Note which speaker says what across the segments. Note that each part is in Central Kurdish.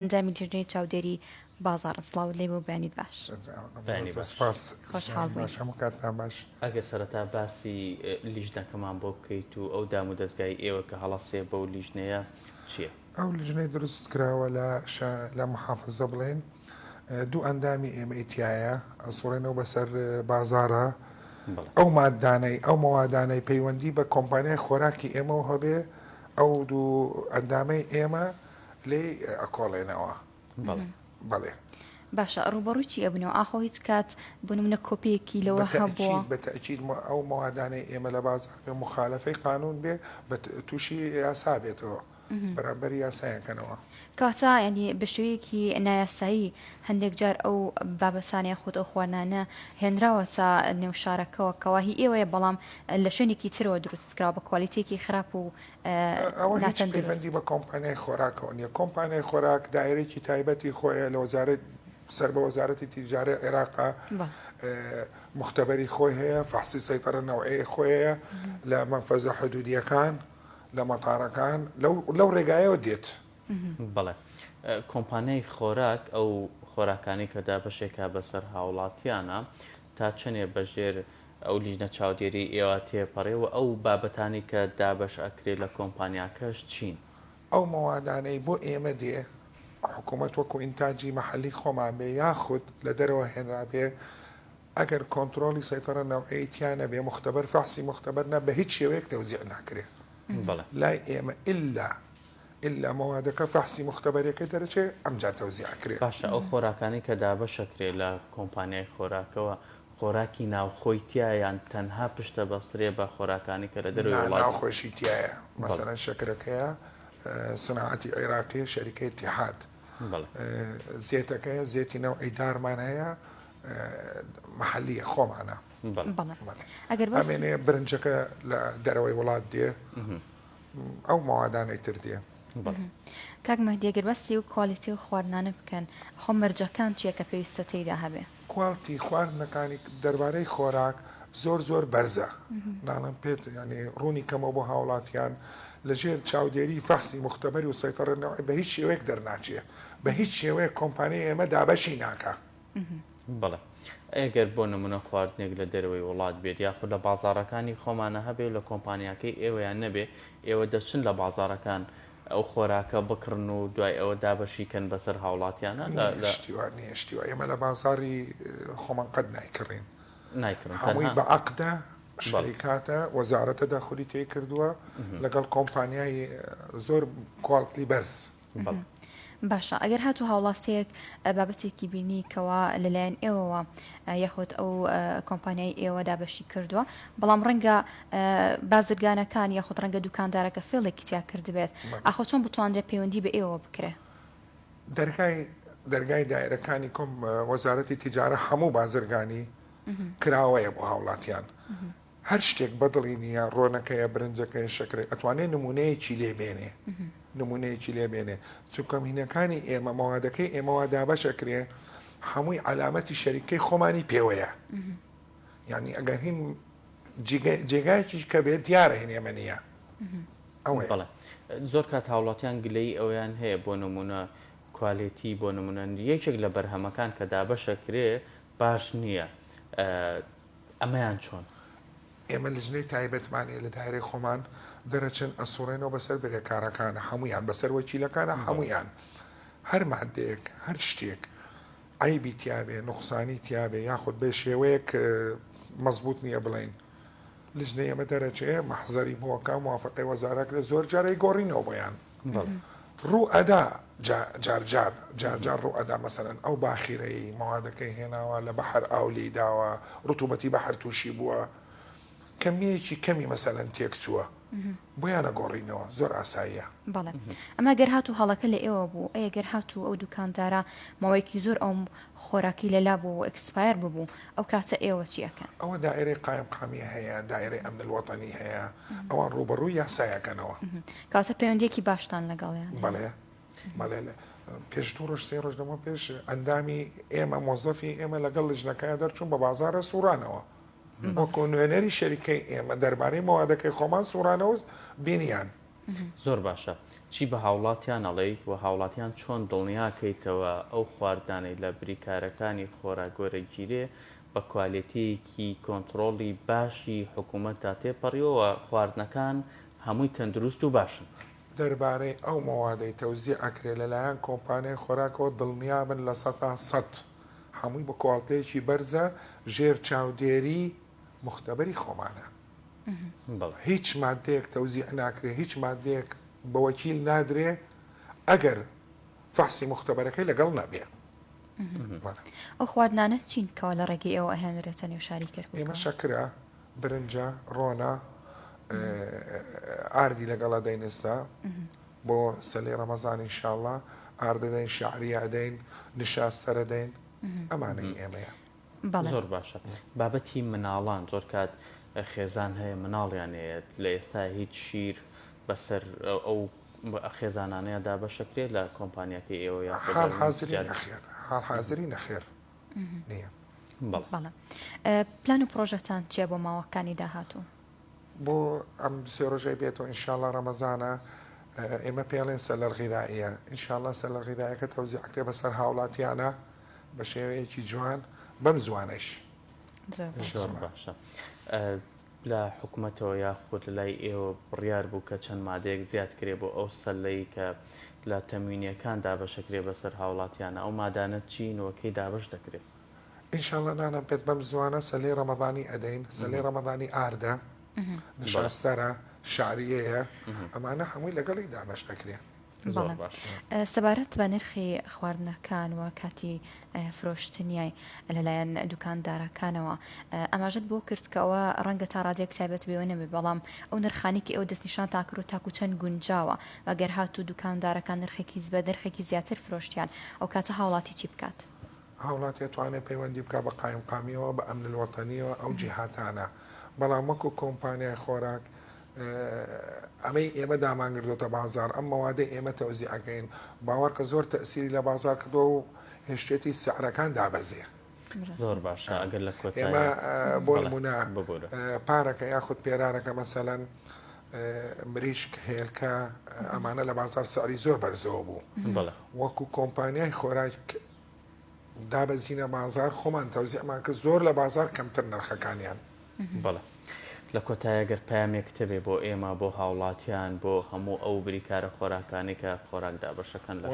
Speaker 1: ئەنجامی لیژنەی چاودێری بازاڕ سڵاو لێ بۆ بەیانیت باش.
Speaker 2: سپاس
Speaker 1: خۆشحاڵ بووین.
Speaker 2: هەموو کاتتان باش.
Speaker 3: ئەگە سەرەتا باسی لیژنەکەمان بۆ بکەیت و ئەو دام و دەستگای ئێوە کە هەڵەسێ بەو لیژنەیە چییە؟
Speaker 2: ئەو لیژنەی دروست کراوە لە محافزە بڵێن دوو ئەندامی ئێمە ئیتایە ئەسوڕێنەوە بەسەر بازارە ئەو مادانەی ئەو مەوادانەی پەیوەندی بە کۆمپانیای خۆراکی ئێمەوە هەبێ ئەو دوو ئەندامەی ئێمە لێ ئەکۆڵێنەوە. بەڵێ
Speaker 1: باشە ڕوبەڕووی چی ئەبنەوە ئاخۆ هیچ کات بنمونە کۆپیەکی لەوە هەبووە
Speaker 2: بەتەئکید ئەو مەوادانەی ئێمە لە بازار بێ مخالفەی قانون بێ تووشی یاسا بێتەوە بەرامبەر یاسایەکەنەوە.
Speaker 1: کاتە ینی بە شێوەیەکی نایاسایی هەندێک جار ئەو بابەسانەیە خۆت ئەو خواردانە هێنراوە تا نێو شارەکەەوە کەواهی ئێوەیە بەڵام لە شوێنێکی ترەوە دروستکراوە بە کوالیتێکی خراپ و
Speaker 2: ئەوە پەیوەندی بە کۆمپانیای خۆراکەوە نیە. کۆمپانیای خۆراک دایرێکی تایبەتی خۆیە لە وەزارەت سەر بە وەزارەتی تیجارە عێراقا مختبەری خۆی هەیە فەحسی سەیطرە نەوعەیە خۆیە لە مەنفەزە حدودیەکان لە مەتارەکان لەو ڕێگایەوە دێت.
Speaker 3: بەڵێ کۆمپانیای خۆراک ئەو خۆراکانی کە دابەشێکا بەسەر هاوڵاتیانە تا چنێ بەژێر ئەو لیژنە چاودێری ئێوە تێپەڕێەوە ئەو بابەتانی کە دابەش ئەکرێت لە کۆمپانیاکەش چین؟
Speaker 2: ئەو مەوادانەی بۆ ئێمە دێ حکوومەت وەکو ئینتاجی مەحەلی خۆمان بێ یاخود لە دەرەوە هێنرابێ ئەگەر کۆنتترۆلی سەیطرە نەوعەیەتیانە بێ مختبەر فەحسی مختبەرنە بە هیچ شێوەیەک تەوزیع ناکرێ لای ئێمە ئللا مەوادەکە فەحسی مختبەرەکەی دەرەچێ ئەمجا تەوزیعکرێ.
Speaker 3: باشە ئەو خۆراکانی کە دابەشەکرێت لە کۆمپانیای خۆراکەوە خۆراکی ناوخۆیتیایان تەنها پشتە بەسترێ بە خۆراکانی کە لە دەروی وڵات
Speaker 2: ناوخۆشی تایە مەسەلەن شەکرەکەیە صناعەتی عێراقی شەریکەی اتحاد زێتەکەیە زێتی نەوعی دارمان هەیە مەحەلیە خۆمانە ئەمێنێ برنجەکە لە دەرەوەی وڵات دێ ئەو مەوادانەی تر دێ.
Speaker 1: کاک مەهدی بەستی و کوالیتی و خواردنانە بکەن خۆ مەرجەکان چییە کە پێویستە تێیدا هەبێ؟
Speaker 2: کواڵتی خواردنەکانی دەربارەی خۆراک زۆر بەرزە ناڵم پێت ینی ڕوونی کەمەوە بۆ هاوڵاتیان لەژێر چاودێری فەحسی مختبەری و سەیطرە نەوعی بە هیچ شێوەیەک دەرناچێ بە هیچ شێوەیە کۆمپانیای ئێمە دابەشی ناکە.
Speaker 3: بەڵێ ئەگەر بۆ نمونە خواردنێک لە دەرەوەی وڵات بێت یاخود لە بازارەکانی خۆمانە هەبێت لە کۆمپانیاکەی ئێوەیان نەبێ ئێوە دەچن لە بازارەکان ئەو خۆراکە بکڕن و دوای ئەوە دابەشیکەن بەسەر هاوڵاتیانە
Speaker 2: نیشتیوە ئێمە لە بازاری خۆمان قەت نایکڕین هەمووی بە عەقدە شەریکاتە وەزارەتە داخولی تێی کردووە لەگەڵ کۆمپانیای زۆر کواڵتی بەرز.
Speaker 1: باشە ئەگەر هاتو هاوڵاتەیەک بابەتێکی بینی کەوا لەلایەن ئێوەوە یاخود ئەو کۆمپانیای ئێوە دابەشی کردووە بەڵام ڕەنگە بازرگانەکان یاخود ڕەنگە دوکاندارەکە فێڵێکی تیا کردبێت ئاخۆ چۆن بتوانرێت پەیوەندی بە ئێوە بکرێ؟
Speaker 2: دەرگای دایرەکانی کۆم وەزارەتی تیجارە هەموو بازرگانی کراوەیە بۆ هاوڵاتیان هەر شتێک بەدڵی نییە ڕۆنەکەیە برنجەکەی شەکرێک ئەتوانێت نمونەیەکی لێبێنێ نمونەیەکی لێبێنێ چونکە هینەکانی ئێمە مەوادەکەی ئێمەوا دابەشەکرێ هەمووی علامەتی شەریکەی خۆمانی پێوەیە یعنی ئەگەر هین جێگایکی کە بێت دیارە هین ئێمە نییە ئەوە
Speaker 3: زۆر کات هاوڵاتیان گلەی ئەویان هەیە بۆ نمونە کوالیتی بۆ نمونە یەکێک لە بەرهەمەکان کە دابەشەکرێ باش نییە ئەمەیان چۆن؟
Speaker 2: ئێمە لژنەی تایبەتمانێ لە دایرەی خۆمان دەرەچن ئەسوڕێنەوە بەسەر برێکارەکانە هەمویان بەسەر وەکیلەکانە هەمویان هەر مادەیەک هەر شتێک عیبی تیابێ نوقسانی تیابێ یاخود بێ شێوەیەک مەزبوط نییە بڵێن لژنەی ئێمە دەرەچێ مەحزەری بۆکە موافقەی وەزارەت لە زۆر جارەی گۆڕینەوە بۆیان ڕوو ئەدا جار ڕوو ئەدا مەسەرەن ئەو باخیرەی مەوادەکەی هێناوە لە بەحر ئاولی داوە ڕوتوبەتی بەحر تووشی بووە کەمیەکی کەمی مەسەلەن تێک چووە بۆیانە گۆڕینەوە زۆر ئاساییە.
Speaker 1: بەڵێ ئەمە گەر هاتو هەڵەکە لە ئێوە بوو ئەیە گەر هاتو ئەو دوکاندارە ماوەیەکی زۆر ئەو خۆراکی لەلا بوو ئەکسپایر ببوو ئەو کاتە ئێوە چیەکەن؟
Speaker 2: ئەوە دائیرەی قایم قامیە هەیە دائیرەی ئەمن الوەتەنی هەیە ئەوان ڕوبەڕووی یاسایەکەنەوە
Speaker 1: کاتە پەیوەندیەکی باشتان لەگەڵیان.
Speaker 2: بەڵێ پێش دوو ڕۆژ سێ ڕۆژ لەمە پێش ئەندامی ئێمە مۆزەفی ئێمە لەگەڵ لژنەکەیە دەرچوون بە بازارە سوورانەوە وەکو نوێنەری شەریکەی ئێمە دەربارەی مەوادەکەی خۆمان سوورانەوە بینیان
Speaker 3: زۆر باشە چی بە هاوڵاتیان ئەڵێ و هاوڵاتیان چۆن دڵنیاکەیتەوە ئەو خواردانەی لە بریکارەکانی خۆراک گۆرەگیرێ بە کوالێتیەکی کۆنتترۆڵی باشی حکوومەتتا تێپەڕیەوە خواردنەکان هەمووی تەندروست و باشن.
Speaker 2: دەربارەی ئەو مەوادەی تەوزیع ئەکرێ لەلایەن کۆمپانیای خۆراکەوە دڵنیابن لە 100% هەمووی بە کوڵتەیەکی بەرزە ژێر چاودێری مختبەری خۆمانە. هیچ مادەیەک تەوزیع ناکرێ، هیچ مادەیەک بە وەکیل نادرێ ئەگەر فەحسی مختبەرەکەی لەگەڵ نەبێ.
Speaker 1: ئەو خواردنانە چین کەوا لە ڕێگەی ئێوە ئەهێنرێتە نێو شاری کردکووک؟
Speaker 2: ئێمە شەکرە، برنجە، ڕۆنە، ئاردی لەگەڵە دەین ئێستا بۆ سەلەی ڕەمەزان ئینشاءڵڵا، ئاردەدەین، شەعریە دەین، نیشاستەرە دەین، ئەمانەی ئێمەیە.
Speaker 3: زۆر باشە. بابەتی مناڵان زۆر کات خێزان هەیە مناڵیان هەیە لە ئێستا هیچ شیر بەسەر ئەو خێزانانەیەدا بەشەکرێ لە کۆمپانیاکەی ئێوە یا
Speaker 2: حاڵ حازری نەخێر، حاڵ حازری نەخێر نییە.
Speaker 1: بەڵێ پلان و پرۆژەتان چیە بۆ ماوەکانی داهاتوو؟
Speaker 2: بۆ ئەم سێ ڕۆژەی بێتەوە ئینشاءڵڵا ڕەمەزانە ئێمە پێڵێن سەلەر غیدائیە، ئینشاءڵڵا سەلەر غیدائیەکە تەوزیعکرێ بەسەر هاوڵاتیانە بە شێوەیەکی جوان بەم زوانەش.
Speaker 3: زۆر باشە. لە حکوومەتەوە یاخود لە لای ئێوە بڕیار بوو کە چەند مادەیەک زیاد کرێ بۆ ئەو سەلەی کە لە تەموینیەکان دابەشەکرێ بەسەر هاوڵاتیانە ئەو مادانە چینەوەکەی دابش دەکرێت؟
Speaker 2: ئینشاءڵڵا نانم پێت بەم زوانە سەلەی ڕەمەضانی ئەدەین، سەلەی ڕەمەضانی ئاردە، نشاستەرە، شعریەیە، ئەمانە هەمووی لەگەڵی دابش دەکرێ.
Speaker 1: سەبارەت بە نرخی خواردنەکان و کاتی فرۆشتنیای لەلایەن دوکاندارەکانەوە ئەماژت بۆ کرد کەەوە ڕەنگە تا ڕادێک تایبەت بێەوە نەبێ، بەڵام ئەو نرخانێکی ئەو دەستنیشان تاکر و تاکو چەند گونجاوە ئەگەر هاتوو دوکاندارەکان نرخێکی بە نرخێکی زیاتر فرۆشتیان ئەو کاتە هاوڵاتی چی بکات؟
Speaker 2: هاوڵاتی توانێت پەیوەندی بکە بە قایم قامیەوە بە ئەمن الوەتەنیەوە ئەو جیهاتانە، بەڵام وەکو کۆمپانیای خۆراک ئەمەی ئێمە دامانگردوتە بازار، ئەم مەوادەی ئێمە تەوزیعەکەین باوەڕ کە زۆر تەسیری لە بازار کردەوە و هێشتێتی سعرەکان دابەزێ.
Speaker 3: زۆر باشە. ئەگەر لە
Speaker 2: ئێمە بۆ نمونە پارەکە یاخود پێرارەکە مەسەلەن مریشک هێلکە ئەمانە لە بازار سعری زۆر بەرزەوە بوو، وەکو کۆمپانیای خۆراک دابەزینە بازار خۆمان تەوزیعمان کرد زۆر لە بازار کەمتر نرخەکانیان.
Speaker 3: بەڵێ لە کۆتاییەگەر پامێک کتێبێ بۆ ئێمە بۆ هاوڵاتیان بۆ هەموو ئەو بریکارە خۆراکانی کە خۆراک دابەشەکەن لە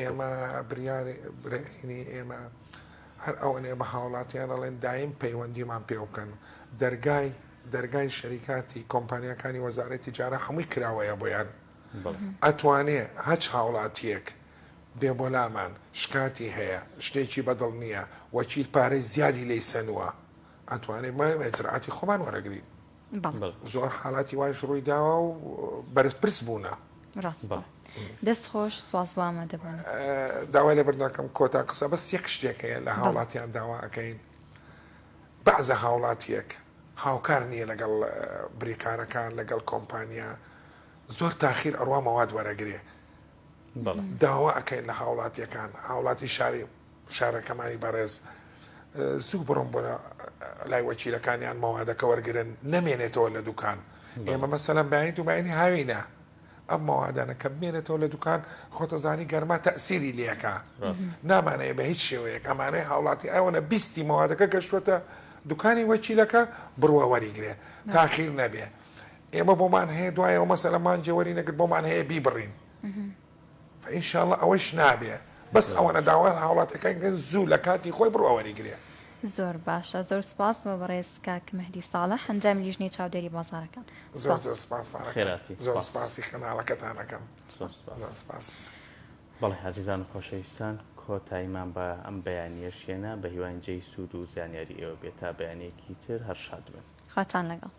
Speaker 2: ئێمە بریارینی ئێمە هەر ئەوەنێ بە هاوڵاتیان ئەڵێن دایم پەیوەندیمان پێ بکەن، دەرگای شەریکاتی کۆمپانیەکانی وەزارەتی تیجارە هەمووی کراوەیە بۆیان، ئەتوانێ هەچ هاوڵاتیەک بێبۆلامان شکاتی هەیە شتێکی بەدڵ نییە وەکیل پارەی زیادی لی سنووە ئەتوانێت ماجرعاتی خۆمان وەرەگرین. زۆر حاڵاتی وایش ڕووی داوە و بەرزپرس بوونە.
Speaker 1: دەست خۆش سواز بامە دەبن
Speaker 2: داوای لە بردنەکەم کۆتا قسە بەس یەک شتێکەیە لە هاوڵاتیان داوا ئەەکەین، بەعزە هاوڵاتیەک هاوکار نییە لەگەڵ بریکارەکان لەگەڵ کۆمپانیا زۆر تاخیر ئەڕوا مەواد وەرەگرێ، داوا ئەەکەین لە هاوڵاتیەکان هاوڵاتی شارەکەمانی بەڕێز زوو بڕم بۆ لای وەکیلەکانیان مەوادەکە وەرگرن نەمێنێتەوە لە دوکان. ئێمە مەسەلەن باین دوبینی هاوینە ئەم مەوادانە کە بمێنێتەوە لە دوکان خۆتەزانی گەرما تەسیری لێەکە نامانەیە بە هیچ شێوەیەک ئەمانەی هاوڵاتی ئەوەنە بیستی مەوادەکە گەشتوەتە دوکانی وەکیلەکە بڕوە وەریگرێ تاخیر نەبێ. ئێمە بۆمان هەیە دوایەوە مەسەلەمان جێوەری نەگرت بۆمان هەیە بیبڕین ئینشاءڵڵا ئەوەش نابێ، بەس ئەوەنە داوای هاوڵاتەکان زوو لە کاتی خۆی بڕوە وەریگرێ.
Speaker 1: زۆر باشە، زۆر سپاس بە بەڕێز کاک مەهدی ساڵح هەنجام لیژنەی چاودێری بازارەکان.
Speaker 2: زۆر زۆر سپاسی خەناڵەکەتانەکەم.
Speaker 3: بەڵێ عەزیزان و خۆشەویستان، کۆتاییمان بە ئەم بەیانیەشێنە بە هیوان جێی سوود و زانیاری ئێوە بێت تا بەیانەیەکی تر هەر شاد بن.
Speaker 1: خواتان لەگەڵ.